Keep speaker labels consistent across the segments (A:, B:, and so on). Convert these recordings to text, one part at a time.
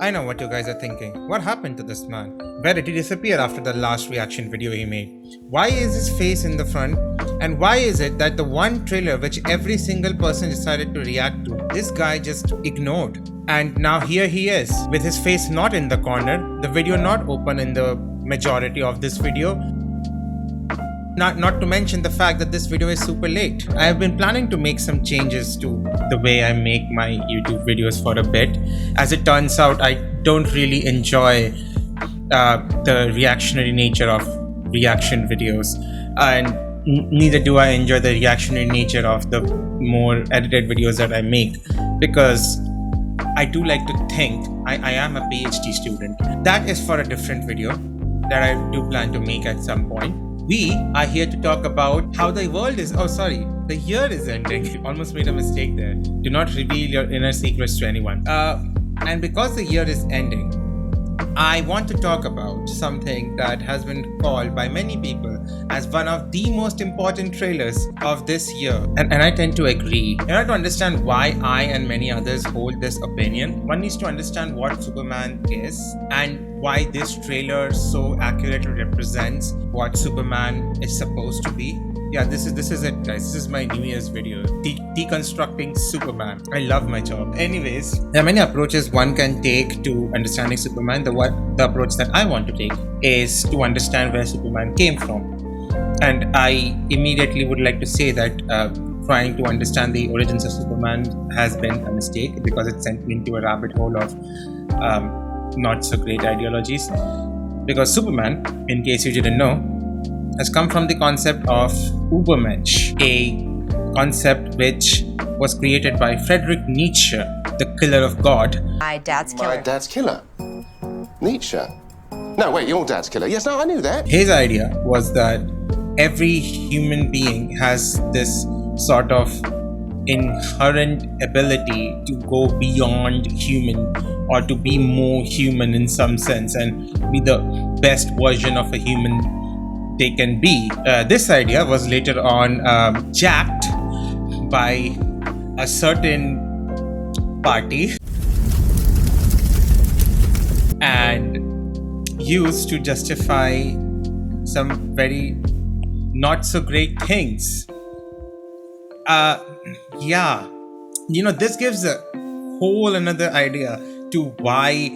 A: I know what you guys are thinking. What happened to this man? Where did he disappear after the last reaction video he made? Why is his face in the front? And why is it that the one trailer which every single person decided to react to, this guy just ignored? And now here he is, with his face not in the corner, the video not open in the majority of this video. Not to mention the fact that this video is super late. I have been planning to make some changes to the way I make my YouTube videos for a bit. As it turns out, I don't really enjoy the reactionary nature of reaction videos, and neither do I enjoy the reactionary nature of the more edited videos that I make, because I do like to think I am a PhD student. That is for a different video that I do plan to make at some point. We are here to talk about how the world is, the year is ending. Almost made a mistake there. Do not reveal your inner secrets to anyone. And because the year is ending, I want to talk about something that has been called by many people as one of the most important trailers of this year. And I tend to agree. In order to understand why I and many others hold this opinion, one needs to understand what Superman is and why this trailer so accurately represents what Superman is supposed to be. Yeah, this is it, guys. This is my New Year's video. Deconstructing Superman. I love my job. Anyways, there are many approaches one can take to understanding Superman. The approach that I want to take is to understand where Superman came from. And I immediately would like to say that trying to understand the origins of Superman has been a mistake, because it sent me into a rabbit hole of not so great ideologies. Because Superman, in case you didn't know, has come from the concept of Übermensch, a concept which was created by Friedrich Nietzsche, the killer of God.
B: My dad's killer.
C: My dad's killer? Nietzsche? No, wait, your dad's killer. Yes, no, I knew that.
A: His idea was that every human being has this sort of inherent ability to go beyond human, or to be more human in some sense, and be the best version of a human they can be. This idea was later on jacked by a certain party and used to justify some very not so great things. This gives a whole another idea to why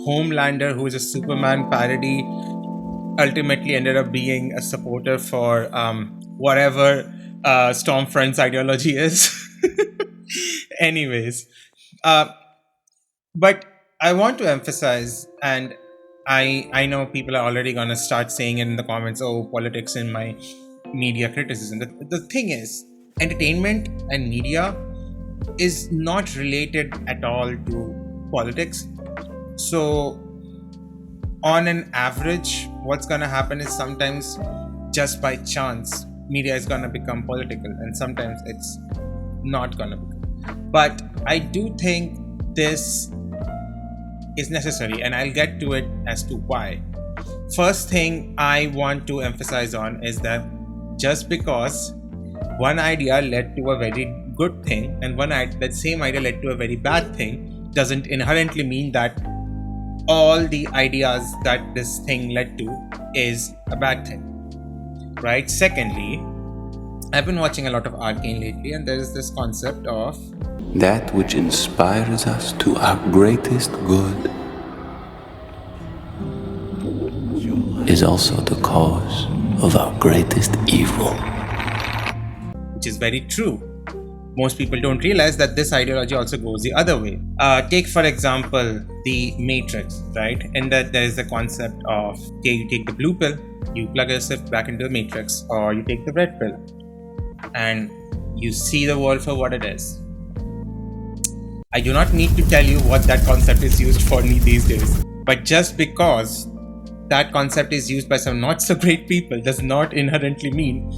A: Homelander, who is a Superman parody, ultimately ended up being a supporter for whatever Stormfront's ideology is. Anyways, but I want to emphasize, and I know people are already gonna start saying it in the comments, oh, politics in my media criticism. The thing is, entertainment and media is not related at all to politics. So on an average, what's gonna happen is sometimes just by chance media is gonna become political, and sometimes it's not gonna become. But I do think this is necessary, and I'll get to it as to why. First thing I want to emphasize on is that just because one idea led to a very good thing and that same idea led to a very bad thing doesn't inherently mean that all the ideas that this thing led to is a bad thing, right? Secondly, I've been watching a lot of Arcane lately, and there is this concept of
D: that which inspires us to our greatest good is also the cause of our greatest evil.
A: Which is very true. Most people don't realize that this ideology also goes the other way. Take, for example, the Matrix, right? And that there is the concept of, okay, you take the blue pill, you plug yourself back into the Matrix, or you take the red pill, and you see the world for what it is. I do not need to tell you what that concept is used for these days. But just because that concept is used by some not so great people does not inherently mean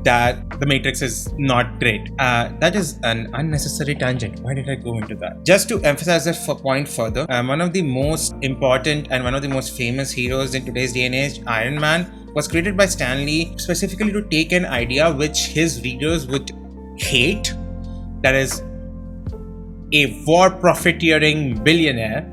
A: that the Matrix is not great. That is an unnecessary tangent. Why did I go into that? Just to emphasize this point further, one of the most important and one of the most famous heroes in today's day and age, Iron Man, was created by Stan Lee specifically to take an idea which his readers would hate, that is, a war profiteering billionaire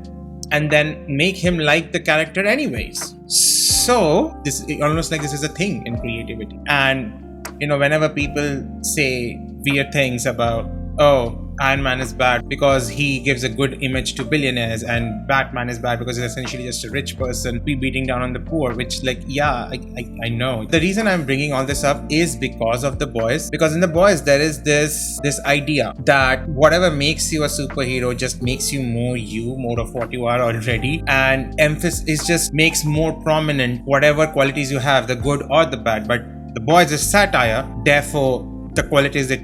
A: and then make him like the character anyways. So this is almost like this is a thing in creativity. And whenever people say weird things about, oh, Iron Man is bad because he gives a good image to billionaires, and Batman is bad because he's essentially just a rich person beating down on the poor, which I know. The reason I'm bringing all this up is because of The Boys, because in The Boys there is this idea that whatever makes you a superhero just makes you, more of what you are already, and emphasis is just makes more prominent whatever qualities you have, the good or the bad. But The Boys is satire, therefore the qualities that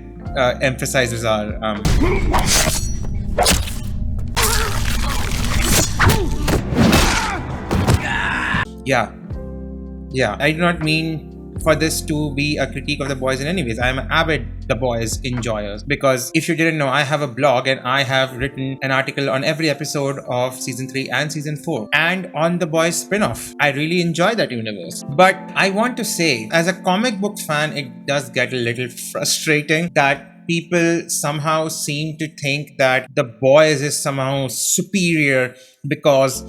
A: emphasizes are I do not mean for this to be a critique of The Boys in any ways. I am an avid The Boys enjoyer, because if you didn't know, I have a blog and I have written an article on every episode of season 3 and season 4 and on The Boys spin-off. I really enjoy that universe. But I want to say, as a comic book fan, it does get a little frustrating that people somehow seem to think that The Boys is somehow superior because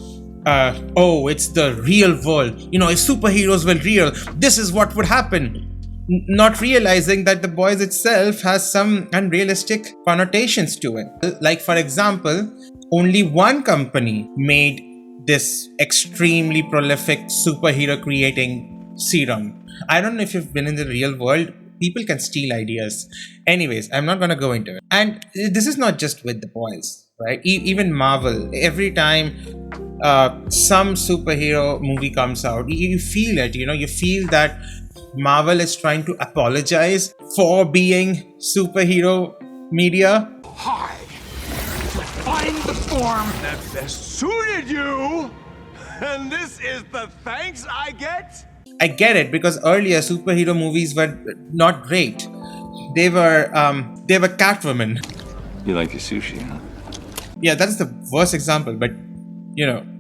A: it's the real world. If superheroes were real, this is what would happen. Not realizing that The Boys itself has some unrealistic connotations to it. Like, for example, only one company made this extremely prolific superhero creating serum. I don't know if you've been in the real world. People can steal ideas. Anyways, I'm not going to go into it. And this is not just with The Boys, right? Even Marvel, every time some superhero movie comes out, you feel it, you feel that Marvel is trying to apologize for being superhero media.
B: Hi, to find the form that best suited you, and this is the thanks I get?
A: I get it, because earlier superhero movies were not great. They were Catwoman.
B: You like your sushi, huh?
A: Yeah, that's the worst example, but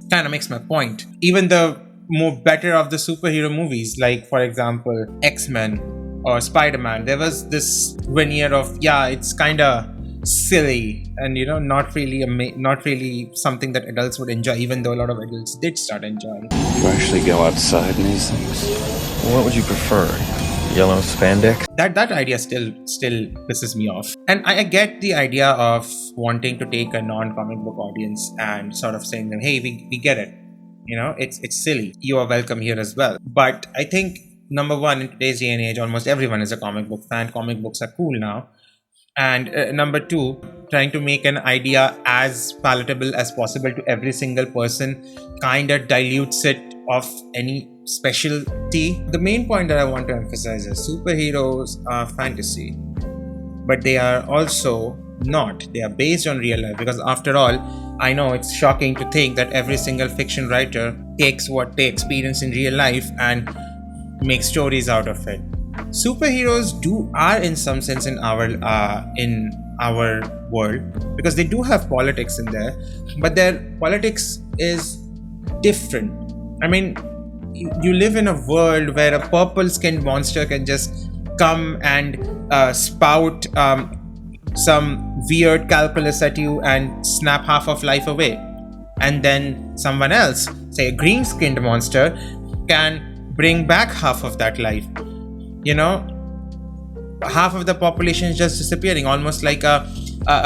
A: kind of makes my point. Even the more better of the superhero movies, like for example X-Men or Spider-Man, there was this veneer of it's kind of silly and not really something that adults would enjoy, even though a lot of adults did start enjoying.
E: You actually go outside in these things? What would you prefer? Yellow spandex?
A: That idea still pisses me off. And I get the idea of wanting to take a non-comic book audience and sort of saying them, hey, we get it. It's silly. You are welcome here as well. But I think, number one, in today's day and age, almost everyone is a comic book fan. Comic books are cool now. And number two, trying to make an idea as palatable as possible to every single person kind of dilutes it of any specialty. The main point that I want to emphasize is superheroes are fantasy, but they are also not. They are based on real life, because after all, I know it's shocking to think that every single fiction writer takes what they experience in real life and makes stories out of it. Superheroes are in some sense in our world, because they do have politics in there, but their politics is different. I mean, you live in a world where a purple-skinned monster can just come and spout some weird calculus at you and snap half of life away, and then someone else, say a green-skinned monster, can bring back half of that life. Half of the population is just disappearing, almost like a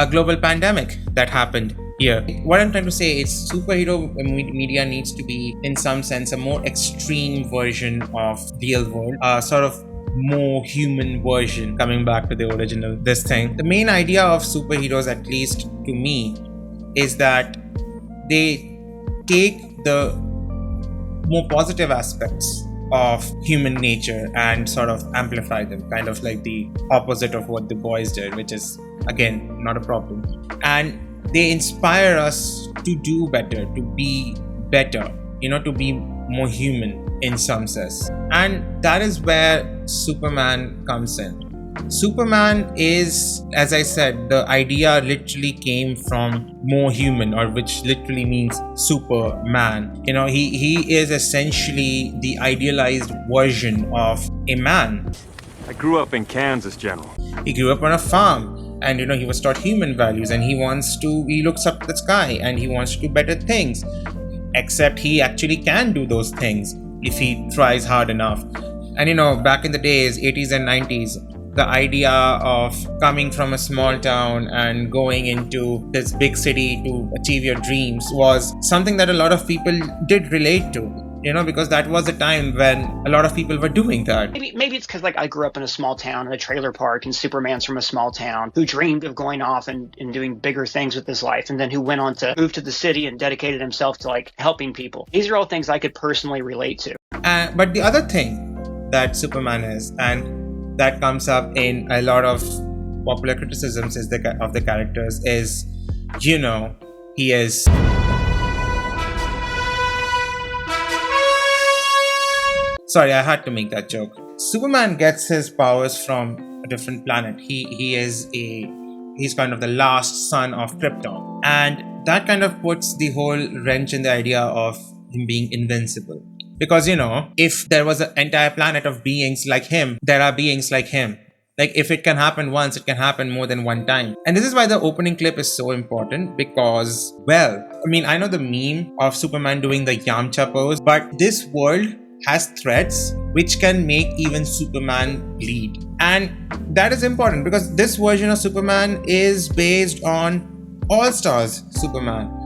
A: global pandemic that happened here. What I'm trying to say is superhero media needs to be, in some sense, a more extreme version of real world, sort of more human version, coming back to the original thing. The main idea of superheroes, at least to me, is that they take the more positive aspects of human nature and sort of amplify them, kind of like the opposite of what The Boys did, which is, again, not a problem. And they inspire us to do better, to be better, to be more human in some sense. And that is where Superman comes in. Superman is, as I said, the idea literally came from more human, or which literally means Superman. He is essentially the idealized version of a man.
B: I grew up in Kansas, General.
A: He grew up on a farm. and he was taught human values, and he looks up to the sky and he wants to do better things, except he actually can do those things if he tries hard enough. And back in the days, 80s and 90s, the idea of coming from a small town and going into this big city to achieve your dreams was something that a lot of people did relate to, because that was a time when a lot of people were doing that.
F: Maybe it's because I grew up in a small town in a trailer park, and Superman's from a small town who dreamed of going off and doing bigger things with his life, and then who went on to move to the city and dedicated himself to helping people. These are all things I could personally relate to.
A: But the other thing that Superman is, and that comes up in a lot of popular criticisms of the characters, is, he is... Sorry, I had to make that joke. Superman gets his powers from a different planet. He's kind of the last son of Krypton. And that kind of puts the whole wrench in the idea of him being invincible. Because, if there was an entire planet of beings like him, there are beings like him. If it can happen once, it can happen more than one time. And this is why the opening clip is so important, because, I know the meme of Superman doing the Yamcha pose, but this world has threats which can make even Superman bleed. And that is important because this version of Superman is based on All-Stars Superman.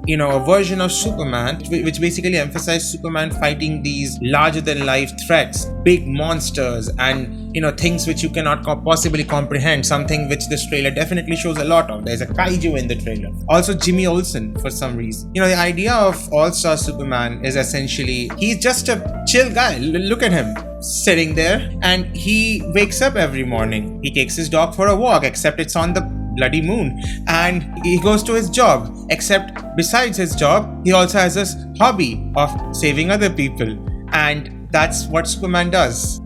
A: A version of Superman which basically emphasized Superman fighting these larger than life threats, big monsters, and things which you cannot possibly comprehend, something which this trailer definitely shows a lot of. There's a kaiju in the trailer. Also Jimmy Olsen for some reason. The idea of All-Star Superman is essentially, he's just a chill guy. Look at him sitting there, and he wakes up every morning. He takes his dog for a walk, except it's on the bloody moon, and he goes to his job, except besides his job he also has this hobby of saving other people, and that's what Superman does.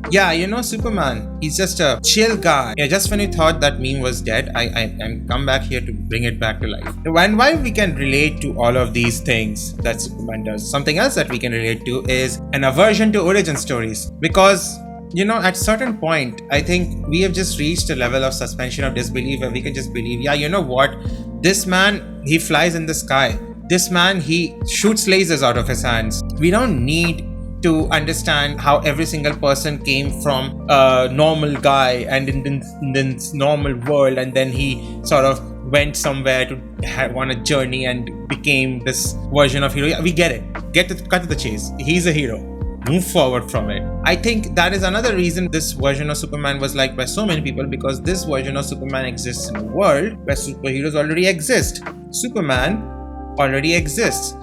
A: Superman, he's just a chill guy. Just when you thought that meme was dead, I come back here to bring it back to life. And why we can relate to all of these things that Superman does, something else that we can relate to is an aversion to origin stories, because at certain point, I think we have just reached a level of suspension of disbelief where we can just believe, this man, he flies in the sky. This man, he shoots lasers out of his hands. We don't need to understand how every single person came from a normal guy and in this normal world, and then he sort of went somewhere to have on a journey and became this version of hero. We get it. Cut to the chase. He's a hero. Move forward from it. I think that is another reason this version of Superman was liked by so many people, because this version of Superman exists in a world where superheroes already exist. Superman already exists.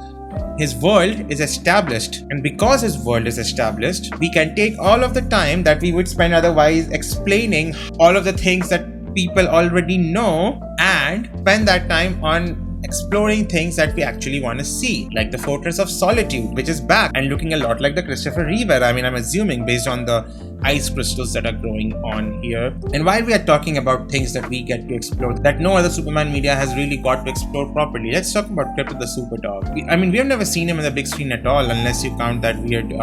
A: His world is established, and because his world is established, we can take all of the time that we would spend otherwise explaining all of the things that people already know and spend that time on exploring things that we actually want to see, like the Fortress of Solitude, which is back and looking a lot like the Christopher Reeve era. I'm assuming based on the ice crystals that are growing on here. And while we are talking about things that we get to explore that no other Superman media has really got to explore properly, let's talk about Krypto the Super Dog. We have never seen him on the big screen at all, unless you count that weird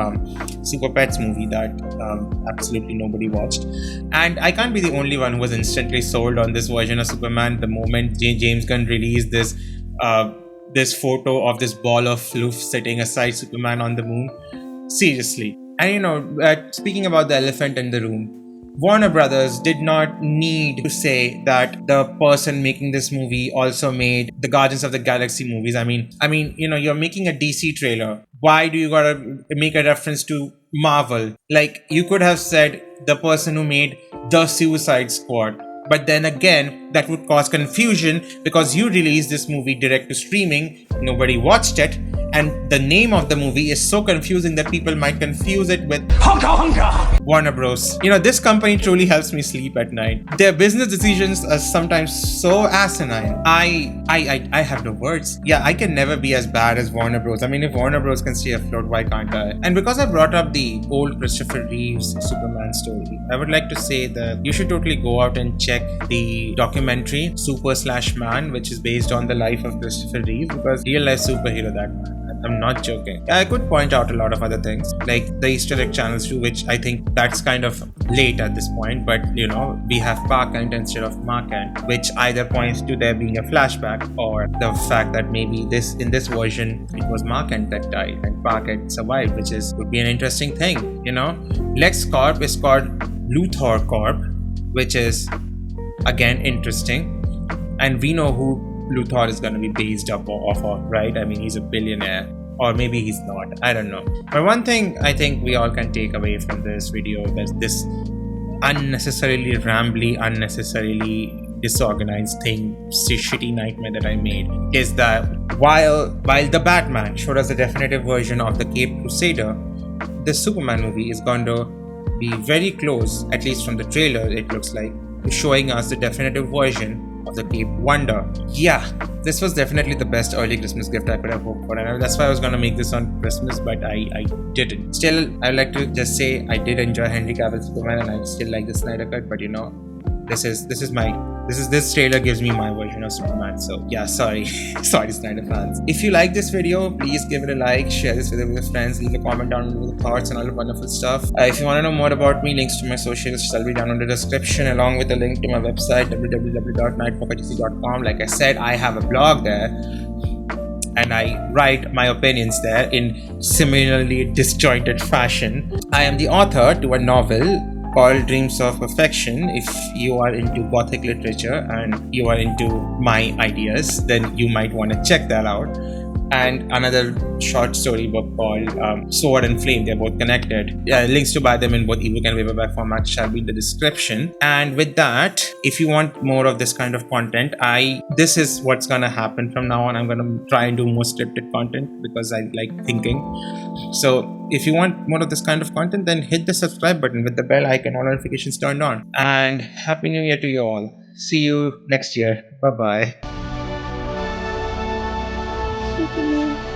A: Super Pets movie that absolutely nobody watched. And I can't be the only one who was instantly sold on this version of Superman the moment James Gunn released this photo of this ball of fluff sitting aside Superman on the moon. Seriously. And speaking about the elephant in the room, Warner Brothers did not need to say that the person making this movie also made the Guardians of the Galaxy movies. You're making a DC trailer. Why do you gotta make a reference to Marvel? You could have said the person who made The Suicide Squad. But then again, that would cause confusion because you released this movie direct to streaming, nobody watched it, and the name of the movie is so confusing that people might confuse it with Warner Bros. This company truly helps me sleep at night. Their business decisions are sometimes so asinine. I have no words. I can never be as bad as Warner Bros. If Warner Bros can stay afloat, why can't I? And because I brought up the old Christopher Reeve's Superman story, I would like to say that you should totally go out and check the documentary Super/Man, which is based on the life of Christopher Reeve, because real life superhero that man. I'm not joking. I could point out a lot of other things, like the Easter egg channels too, which I think that's kind of late at this point. But we have Parkent instead of Markent, which either points to there being a flashback or the fact that maybe in this version it was Markent that died and Parkent survived, which would be an interesting thing. Lex Corp is called Luthor Corp, which is again interesting, and we know who Luthor is going to be based off of, right? I mean, he's a billionaire, or maybe he's not, I don't know. But one thing I think we all can take away from this video, that this unnecessarily rambly, unnecessarily disorganized thing, shitty nightmare that I made, is that while the Batman showed us the definitive version of the Cape Crusader, the Superman movie is going to be very close, at least from the trailer it looks like, to showing us the definitive version of the Cape Wonder. Yeah, this was definitely the best early Christmas gift I could have hoped for, and that's why I was gonna make this on Christmas, but I didn't. Still, I'd like to just say I did enjoy Henry Cavill's Superman, and I still like the Snyder Cut, but this trailer gives me my version of Superman. So yeah, sorry Snyder fans. If you like this video, please give it a like, share this video with your friends, leave a comment down below with thoughts and all the wonderful stuff. If you want to know more about me, links to my socials shall be down in the description, along with a link to my website www.nightwalker.com. Like I said, I have a blog there and I write my opinions there in similarly disjointed fashion. I am the author to a novel called Dreams of Perfection. If you are into gothic literature and you are into my ideas, then you might want to check that out. And another short story book called Sword and Flame. They're both connected. Links to buy them in both ebook and paperback format shall be in the description. And with that, if you want more of this kind of content, this is what's gonna happen from now on. I'm gonna try and do more scripted content because I like thinking. So if you want more of this kind of content, then hit the subscribe button with the bell icon, all notifications turned on. And Happy New Year to you all. See you next year. Bye bye.
G: Superman.